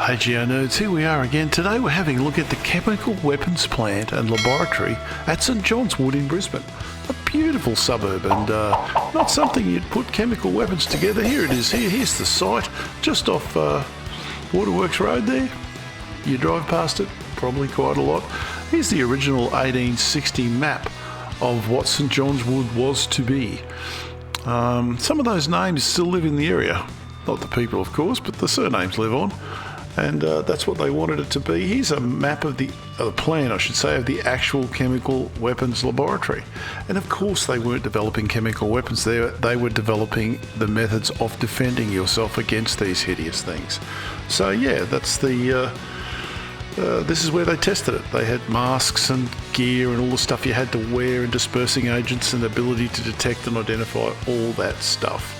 Hey Geo Nerds, here we are again. Today we're having a look at the chemical weapons plant and laboratory at St John's Wood in Brisbane. A beautiful suburb and not something you'd put chemical weapons together. Here it is, here's the site, just off Waterworks Road there. You drive past it, probably quite a lot. Here's the original 1860 map of what St John's Wood was to be. Some of those names still live in the area. Not the people, of course, but the surnames live on. And that's what they wanted it to be. Here's a map of the plan, I should say, of the actual chemical weapons laboratory. And of course they weren't developing chemical weapons there, they were developing the methods of defending yourself against these hideous things. So yeah, that's the, this is where they tested it. They had masks and gear and all the stuff you had to wear and dispersing agents and the ability to detect and identify all that stuff.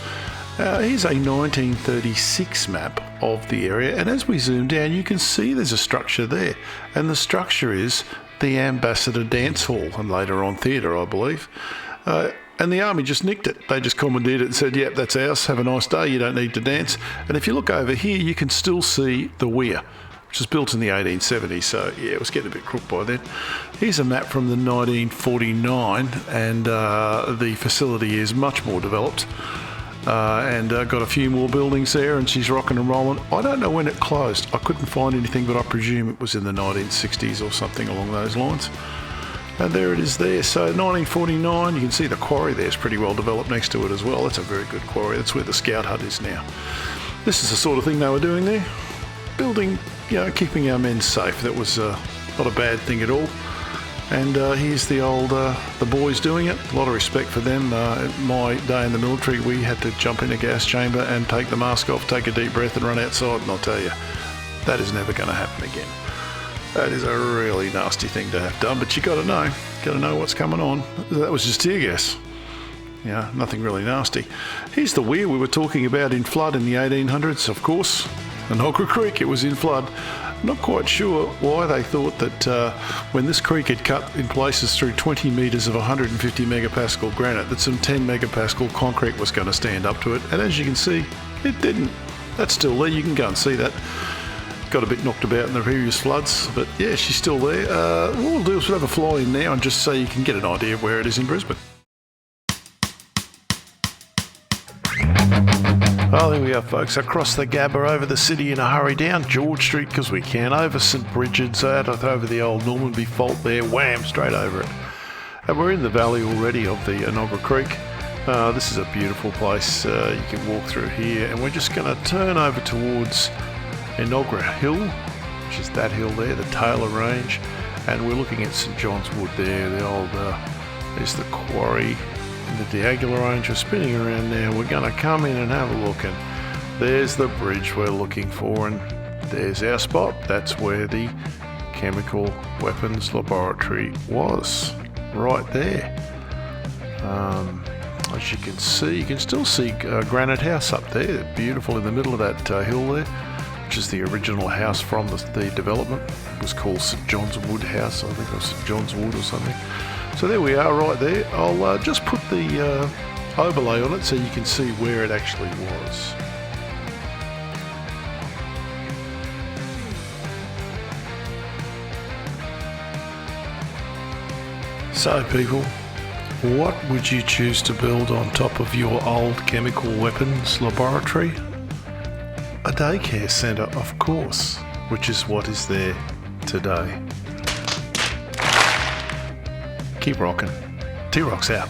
Here's a 1936 map of the area, and as we zoom down you can see there's a structure there, and the structure is the Ambassador Dance Hall and later on theatre, I believe. And the army just nicked it. They just commandeered it and said, yep, that's ours, have a nice day, you don't need to dance. And if you look over here you can still see the weir, which was built in the 1870s, so yeah, it was getting a bit crooked by then. Here's a map from the 1949, and the facility is much more developed. And got a few more buildings there, and she's rocking and rolling. I don't know when it closed. I couldn't find anything, but I presume it was in the 1960s or something along those lines. And there it is there. So 1949, you can see the quarry there is pretty well developed next to it as well. That's a very good quarry. That's where the scout hut is now. This is the sort of thing they were doing there. Building, you know, keeping our men safe. That was not a bad thing at all. And here's the old, the boys doing it. A lot of respect for them. My day in the military, we had to jump in a gas chamber and take the mask off, take a deep breath and run outside, and I'll tell you, that is never going to happen again. That is a really nasty thing to have done, but you got to know what's coming on. That was just tear gas. Yeah, nothing really nasty. Here's the weir we were talking about in flood in the 1800s, of course. The Nogra Creek, it was in flood. Not quite sure why they thought that when this creek had cut in places through 20 metres of 150 megapascal granite, that some 10 megapascal concrete was going to stand up to it. And as you can see, it didn't. That's still there. You can go and see that. Got a bit knocked about in the previous floods, but yeah, she's still there. What we'll do is we'll have a fly in now and just so you can get an idea of where it is in Brisbane. Oh, there we are, folks. Across the Gabba, over the city in a hurry, down George Street because we can, over St Bridget's, out over the old Normanby Fault there, wham, straight over it. And we're in the valley already of the Nogra Creek. This is a beautiful place. You can walk through here, and we're just going to turn over towards Nogra Hill, which is that hill there, the Taylor Range, and we're looking at St John's Wood there, the old, there's the quarry. The diagonal range are spinning around now. We're going to come in and have a look, and there's the bridge we're looking for, and there's our spot. That's where the chemical weapons laboratory was, right there. As you can still see Granite House up there, beautiful in the middle of that hill there, which is the original house from the development. It was called St John's Wood House, I think, or St John's Wood or something. So there we are right there. I'll just put the overlay on it so you can see where it actually was. So people, what would you choose to build on top of your old chemical weapons laboratory? A daycare centre, of course, which is what is there today. Keep rocking. T-Rock's out.